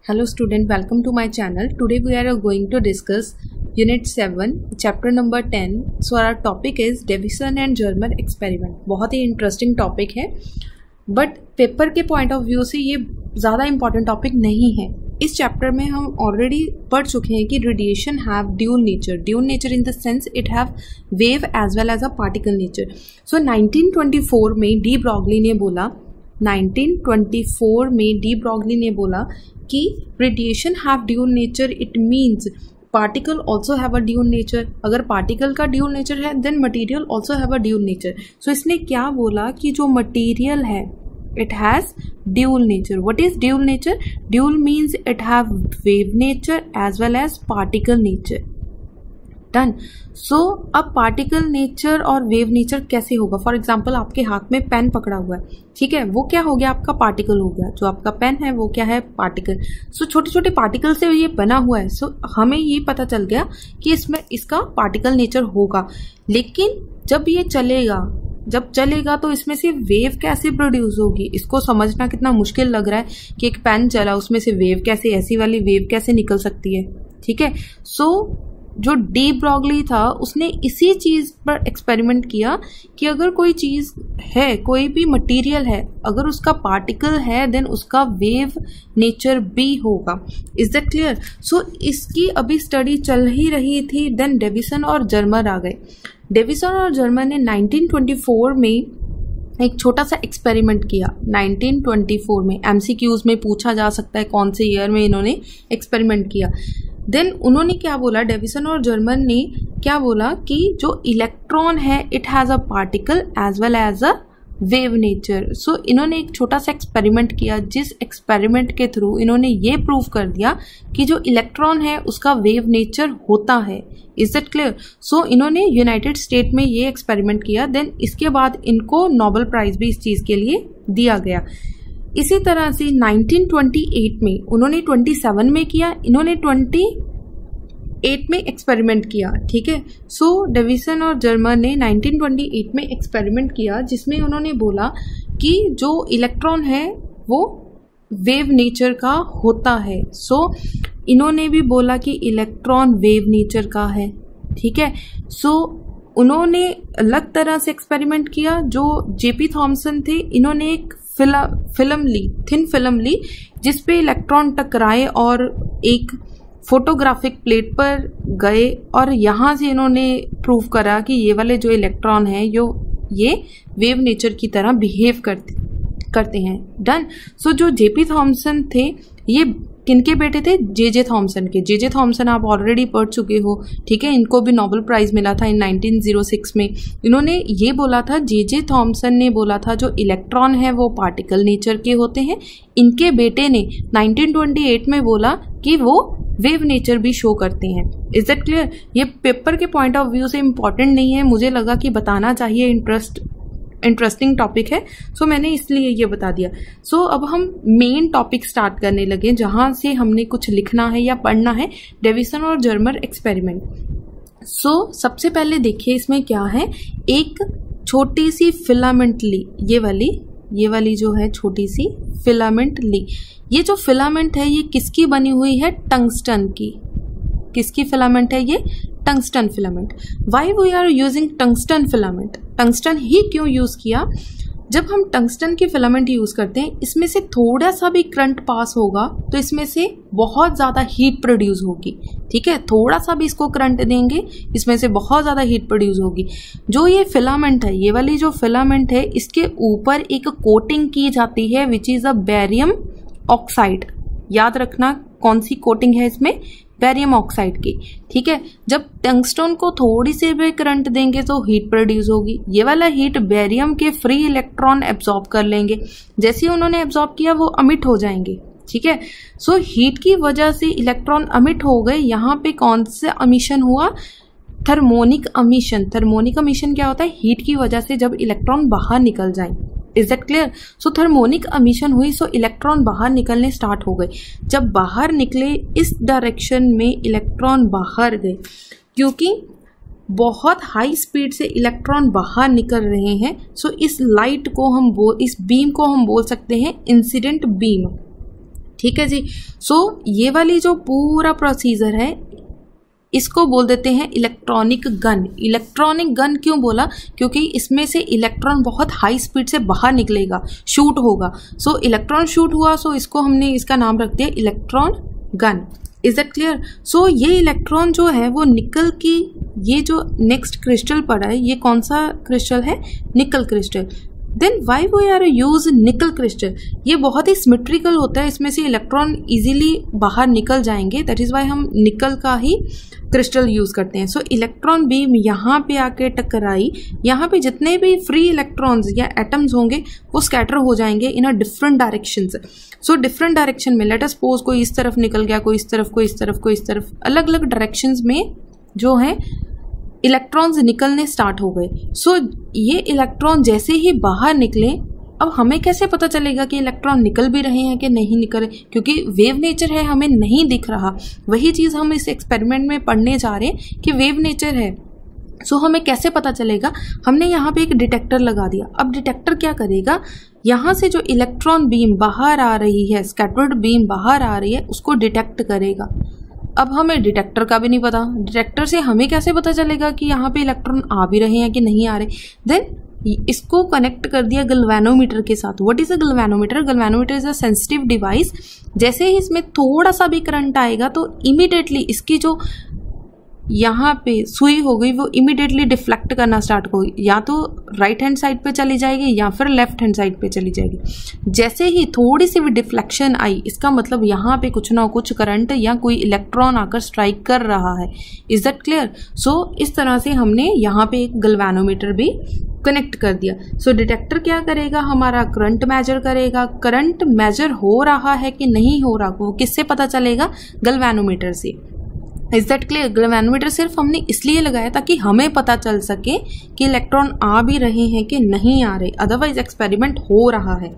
Hello student, welcome to my channel. Today we are going to discuss Unit 7, Chapter number 10. So our topic is Davison and Germer experiment. बहुत ही interesting topic है, but paper के point of view से ये ज़्यादा important topic नहीं है. इस chapter में हम ऑलरेडी पढ़ चुके हैं कि radiation have dual nature in the sense it have wave as well as a particle nature. So 1924 में डी ब्रॉगली ने बोला 1924 में डी ब्रॉगली ने बोला कि radiation have dual nature. It means particle also have a dual nature. अगर particle का dual nature है then material also have a dual nature. So इसने क्या बोला कि जो मटेरियल है it has dual nature. What is dual nature? Dual means it have wave nature as well as particle nature. Done. So अब particle nature और wave nature कैसे होगा? फॉर एग्जाम्पल आपके हाथ में पेन पकड़ा हुआ है, ठीक है, वो क्या हो गया? आपका पार्टिकल हो गया. जो आपका पेन है वो क्या है? पार्टिकल. सो छोटे छोटे पार्टिकल से ये बना हुआ है. सो हमें ये पता चल गया कि इसमें इसका पार्टिकल नेचर होगा. लेकिन जब ये चलेगा तो इसमें से वेव कैसे प्रोड्यूस होगी? इसको समझना कितना मुश्किल लग रहा है कि एक पेन चला उसमें से वेव कैसे, ऐसी वाली वेव कैसे निकल सकती है? ठीक है. सो जो डी ब्रॉगली था उसने इसी चीज पर एक्सपेरिमेंट किया कि अगर कोई चीज है, कोई भी मटेरियल है, अगर उसका पार्टिकल है देन उसका वेव नेचर भी होगा. Is that clear? सो इसकी अभी स्टडी चल ही रही थी. देन डेविसन और जर्मर आ गए. डेविसन और जर्मर ने 1924 में एक छोटा सा एक्सपेरिमेंट किया. 1924 में एमसीक्यूज में पूछा जा सकता है कौन से ईयर में इन्होंने एक्सपेरिमेंट किया. देन उन्होंने क्या बोला, डेविसन और जर्मर ने क्या बोला कि जो इलेक्ट्रॉन है it has a particle as well as a wave nature. So इन्होंने एक छोटा सा एक्सपेरिमेंट किया जिस एक्सपेरिमेंट के थ्रू इन्होंने ये प्रूव कर दिया कि जो इलेक्ट्रॉन है उसका वेव नेचर होता है. Is that clear? सो इन्होंने यूनाइटेड स्टेट में ये एक्सपेरिमेंट किया. देन इसके बाद इनको नोबेल प्राइज भी इस चीज के लिए दिया गया. इसी तरह से 1928 में उन्होंने 27 में किया, इन्होंने 28 में एक्सपेरिमेंट किया. ठीक है. सो डेविसन और जर्मर ने 1928 में एक्सपेरिमेंट किया जिसमें उन्होंने बोला कि जो इलेक्ट्रॉन है वो वेव नेचर का होता है. सो इन्होंने भी बोला कि इलेक्ट्रॉन वेव नेचर का है. ठीक है. सो उन्होंने अलग तरह से एक्सपेरिमेंट किया. जो जेपी थॉमसन थे इन्होंने एक थिन फिल्म ली जिसपे इलेक्ट्रॉन टकराए और एक फोटोग्राफिक प्लेट पर गए और यहां से इन्होंने प्रूव करा कि ये वाले जो इलेक्ट्रॉन है ये वेव नेचर की तरह बिहेव करते हैं. डन. सो जो जेपी थॉमसन थे ये किनके बेटे थे? जे थॉमसन के. जे थॉमसन आप ऑलरेडी पढ़ चुके हो. ठीक है. इनको भी नोबेल प्राइज मिला था इन 1906 में. इन्होंने ये बोला था, जे थॉमसन ने बोला था जो इलेक्ट्रॉन है वो पार्टिकल नेचर के होते हैं. इनके बेटे ने 1928 में बोला कि वो वेव नेचर भी शो करते हैं. Is that clear? ये पेपर के पॉइंट ऑफ व्यू से इम्पॉर्टेंट नहीं है, मुझे लगा कि बताना चाहिए, इंटरेस्टिंग टॉपिक है. सो मैंने इसलिए ये बता दिया. सो अब हम मेन टॉपिक स्टार्ट करने लगे जहां से हमने कुछ लिखना है या पढ़ना है. डेविसन और जर्मर एक्सपेरिमेंट. सो सबसे पहले देखिए इसमें क्या है. एक छोटी सी फिलामेंट ली, ये वाली जो है छोटी सी फिलामेंट ली. ये जो फिलामेंट है ये किसकी बनी हुई है? टंगस्टन की. किसकी फिलामेंट है ये? Tungsten filament. Why we are using tungsten filament? Tungsten ही क्यों यूज किया? जब हम टंगस्टन की फिलामेंट यूज करते हैं इसमें से थोड़ा सा भी करंट पास होगा तो इसमें से बहुत ज्यादा हीट प्रोड्यूस होगी. ठीक है. थोड़ा सा भी इसको करंट देंगे इसमें से बहुत ज्यादा हीट प्रोड्यूस होगी. जो ये फिलामेंट है, ये वाली जो फिलामेंट है इसके ऊपर एक कोटिंग की जाती है which is a barium oxide. याद रखना कौन सी कोटिंग है इसमें? बेरियम ऑक्साइड की. ठीक है. जब टंगस्टन को थोड़ी सी भी करंट देंगे तो हीट प्रोड्यूस होगी. ये वाला हीट बेरियम के फ्री इलेक्ट्रॉन एब्जॉर्ब कर लेंगे. जैसे ही उन्होंने एब्जॉर्ब किया वो अमिट हो जाएंगे. ठीक है. सो हीट की वजह से इलेक्ट्रॉन अमिट हो गए. यहाँ पे कौन सा अमिशन हुआ? Thermionic emission. थर्मोनिक अमिशन क्या होता है? हीट की वजह से जब इलेक्ट्रॉन बाहर निकल जाए. Is that clear? So thermionic emission हुई. सो इलेक्ट्रॉन बाहर निकलने स्टार्ट हो गए. जब बाहर निकले इस डायरेक्शन में इलेक्ट्रॉन बाहर गए क्योंकि बहुत हाई स्पीड से इलेक्ट्रॉन बाहर निकल रहे हैं. सो इस लाइट को इस बीम को हम बोल सकते हैं इंसिडेंट बीम. ठीक है जी। सो ये वाली जो पूरा प्रोसीजर है इसको बोल देते हैं इलेक्ट्रॉनिक गन। इलेक्ट्रॉनिक गन क्यों बोला? क्योंकि इसमें से इलेक्ट्रॉन बहुत हाई स्पीड से बाहर निकलेगा, शूट होगा। सो इलेक्ट्रॉन शूट हुआ, सो इसको हमने इसका नाम रख दिया electron gun. Is that clear? So ये इलेक्ट्रॉन जो है वो निकल की, ये जो नेक्स्ट क्रिस्टल पड़ा है ये कौन सा क्रिस्टल है? Nickel crystal. Then why we are use nickel crystal? ये बहुत ही सिमेट्रिकल होता है, इसमें से इलेक्ट्रॉन इजीली बाहर निकल जाएंगे, दैट इज वाई हम निकल का ही क्रिस्टल यूज करते हैं। सो इलेक्ट्रॉन बीम यहाँ पे आके टकराई, यहाँ पे जितने भी फ्री इलेक्ट्रॉन्स या एटम्स होंगे वो स्कैटर हो जाएंगे in a different direction. So different direction में, लेट अस सपोज कोई इस तरफ निकल गया, कोई इस तरफ, कोई इस तरफ, कोई इस तरफ, अलग अलग डायरेक्शंस में जो है इलेक्ट्रॉन्स निकलने स्टार्ट हो गए। सो ये इलेक्ट्रॉन जैसे ही बाहर निकले, अब हमें कैसे पता चलेगा कि इलेक्ट्रॉन निकल भी रहे हैं कि नहीं निकल रहे? क्योंकि वेव नेचर है, हमें नहीं दिख रहा। वही चीज़ हम इस एक्सपेरिमेंट में पढ़ने जा रहे हैं कि वेव नेचर है। सो हमें कैसे पता चलेगा? हमने यहाँ पे एक डिटेक्टर लगा दिया। अब डिटेक्टर क्या करेगा? यहाँ से जो इलेक्ट्रॉन बीम बाहर आ रही है, स्कैटर्ड बीम बाहर आ रही है, उसको डिटेक्ट करेगा। अब हमें डिटेक्टर का भी नहीं पता, डिटेक्टर से हमें कैसे पता चलेगा कि यहाँ पे इलेक्ट्रॉन आ भी रहे हैं कि नहीं आ रहे? देन इसको कनेक्ट कर दिया गैल्वेनोमीटर के साथ। What is a galvanometer? Galvanometer is a sensitive device. जैसे ही इसमें थोड़ा सा भी करंट आएगा तो इमीडिएटली इसकी जो यहाँ पे सुई हो गई वो इमीडिएटली डिफ्लेक्ट करना स्टार्ट होगी, या तो राइट हैंड साइड पे चली जाएगी या फिर लेफ्ट हैंड साइड पे चली जाएगी। जैसे ही थोड़ी सी भी डिफ्लेक्शन आई, इसका मतलब यहाँ पे कुछ ना कुछ करंट या कोई इलेक्ट्रॉन आकर स्ट्राइक कर रहा है। Is that clear? सो इस तरह से हमने यहाँ पे एक गैल्वेनोमीटर भी कनेक्ट कर दिया। सो डिटेक्टर क्या करेगा? हमारा करंट मेजर करेगा। करंट मेजर हो रहा है कि नहीं हो रहा, वो किससे पता चलेगा? गैल्वेनोमीटर से। Is that clear? गैल्वेनोमीटर सिर्फ हमने इसलिए लगाया ताकि हमें पता चल सके कि इलेक्ट्रॉन आ भी रहे हैं कि नहीं आ रहे, अदरवाइज एक्सपेरिमेंट हो रहा है।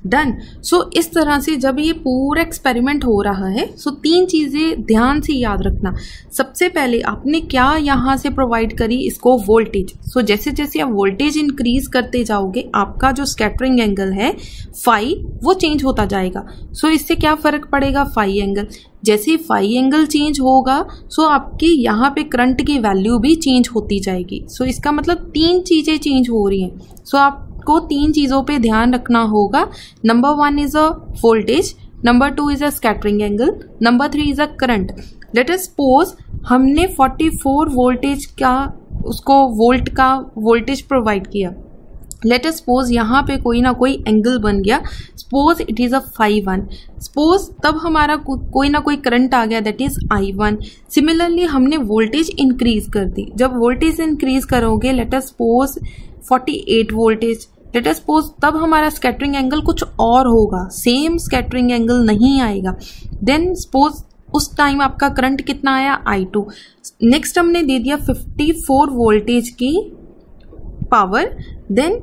डन। सो इस तरह से जब ये पूरा एक्सपेरिमेंट हो रहा है, सो 3 चीज़ें ध्यान से याद रखना। सबसे पहले आपने क्या यहाँ से प्रोवाइड करी? इसको वोल्टेज। सो जैसे जैसे आप वोल्टेज इंक्रीज करते जाओगे, आपका जो स्कैटरिंग एंगल है फाई वो चेंज होता जाएगा। सो इससे क्या फ़र्क पड़ेगा? Phi angle. जैसे ही फाई एंगल चेंज होगा, सो आपकी यहाँ पे करंट की वैल्यू भी चेंज होती जाएगी। सो इसका मतलब 3 चीज़ें चेंज हो रही हैं। सो आपको 3 चीज़ों पे ध्यान रखना होगा। Number 1 is a voltage, number 2 is a scattering angle, number 3 is a current. Late us suppose हमने 44 वोल्टेज का, उसको वोल्ट का वोल्टेज प्रोवाइड किया। लेट अस सपोज यहाँ पे कोई ना कोई एंगल बन गया, suppose it is a phi1। Suppose तब हमारा कोई ना कोई करंट आ गया, दैट इज I1। सिमिलरली हमने वोल्टेज इंक्रीज कर दी। जब वोल्टेज इंक्रीज करोगे, late us suppose 48 voltage, late us suppose तब हमारा स्कैटरिंग एंगल कुछ और होगा, सेम स्कैटरिंग एंगल नहीं आएगा। देन सपोज उस टाइम आपका करंट कितना आया? I2। नेक्स्ट हमने दे दिया 54 वोल्टेज की पावर। देन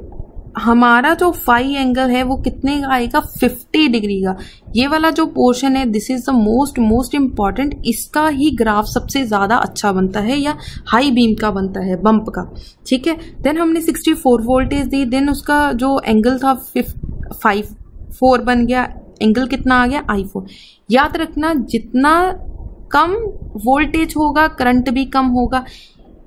हमारा जो फाई एंगल है वो कितने का आएगा? 50 डिग्री का। ये वाला जो पोर्शन है, this is the most important. इसका ही ग्राफ सबसे ज़्यादा अच्छा बनता है या हाई बीम का बनता है, बम्प का। ठीक है। देन हमने 64 वोल्टेज दी। देन उसका जो एंगल था 54 बन गया। एंगल कितना आ गया? I4। याद रखना, जितना कम वोल्टेज होगा करंट भी कम होगा।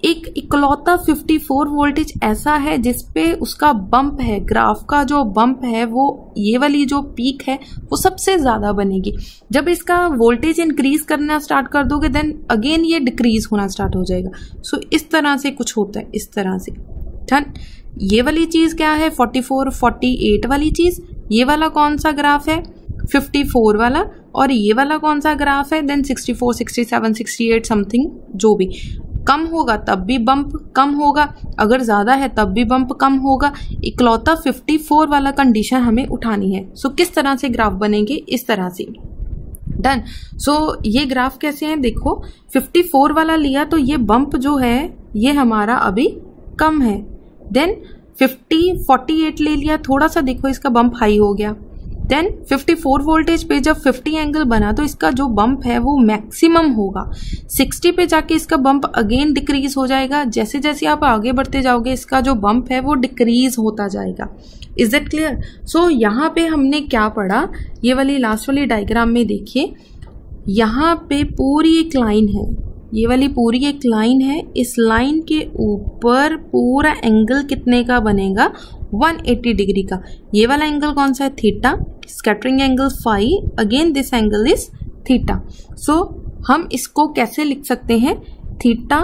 एक इकलौता 54 वोल्टेज ऐसा है जिसपे उसका बम्प है, ग्राफ का जो बम्प है वो ये वाली जो पीक है वो सबसे ज़्यादा बनेगी। जब इसका वोल्टेज इंक्रीज करना स्टार्ट कर दोगे, देन अगेन ये डिक्रीज होना स्टार्ट हो जाएगा। सो इस तरह से कुछ होता है, इस तरह से। डन। ये वाली चीज़ क्या है? 44 48 वाली चीज़। ये वाला कौन सा ग्राफ है? 54 वाला। और ये वाला कौन सा ग्राफ है? देन 64 67 68 समथिंग, जो भी कम होगा तब भी बम्प कम होगा, अगर ज़्यादा है तब भी बम्प कम होगा। इकलौता 54 वाला कंडीशन हमें उठानी है। सो किस तरह से ग्राफ बनेंगे? इस तरह से। डन। सो ये ग्राफ कैसे हैं? देखो 54 वाला लिया तो ये बम्प जो है ये हमारा अभी कम है। देन 48 ले लिया, थोड़ा सा देखो इसका बम्प हाई हो गया। देन 54 वोल्टेज पे जब 50 एंगल बना तो इसका जो बम्प है वो मैक्सिमम होगा। 60 पे जाके इसका बम्प अगेन डिक्रीज हो जाएगा। जैसे जैसे आप आगे बढ़ते जाओगे इसका जो बम्प है वो डिक्रीज होता जाएगा। Is that clear? सो यहाँ पे हमने क्या पढ़ा, ये वाली लास्ट वाली डायग्राम में देखिए, यहाँ पे पूरी एक लाइन है, ये वाली पूरी एक लाइन है। इस लाइन के ऊपर पूरा एंगल कितने का बनेगा? 180 डिग्री का। ये वाला एंगल कौन सा है? Theta. Scattering angle phi, again this angle is theta. So हम इसको कैसे लिख सकते हैं? Theta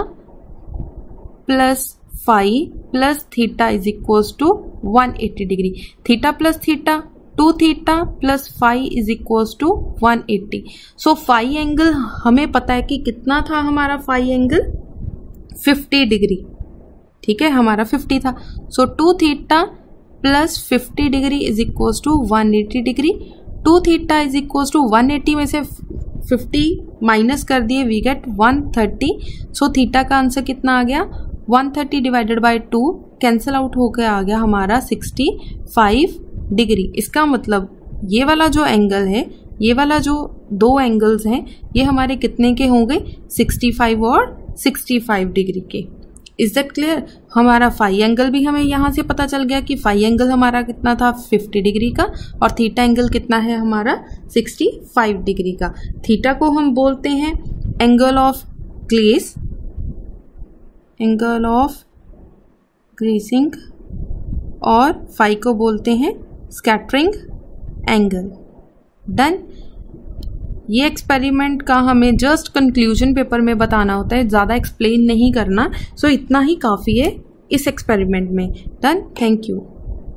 plus phi plus theta is equal to 180 degree. Theta plus theta 2 theta plus phi is equals to 180। So phi angle हमें पता है कि कितना था हमारा फाई एंगल? 50 डिग्री। ठीक है, हमारा 50 था। So 2 theta plus 50 degree is equals to 180 degree. 2 theta is equals to 180 में से 50 माइनस कर दिए, वी गेट 130। सो थीटा का आंसर कितना आ गया? 130 डिवाइडेड बाई 2 कैंसिल आउट होकर आ गया हमारा 65 डिग्री। इसका मतलब ये वाला जो एंगल है, ये वाला जो दो एंगल्स हैं, ये हमारे कितने के होंगे? 65 और 65 डिग्री के। Is that clear? हमारा फाई एंगल भी हमें यहाँ से पता चल गया कि फाई एंगल हमारा कितना था? 50 डिग्री का, और थीटा एंगल कितना है हमारा? 65 डिग्री का। थीटा को हम बोलते हैं angle of glaze, angle of glazing, और फाई को बोलते हैं स्कैटरिंग एंगल। डन। ये एक्सपेरिमेंट का हमें जस्ट कंक्लूजन पेपर में बताना होता है, ज़्यादा एक्सप्लेन नहीं करना। सो इतना ही काफ़ी है इस एक्सपेरिमेंट में। डन। Thank you.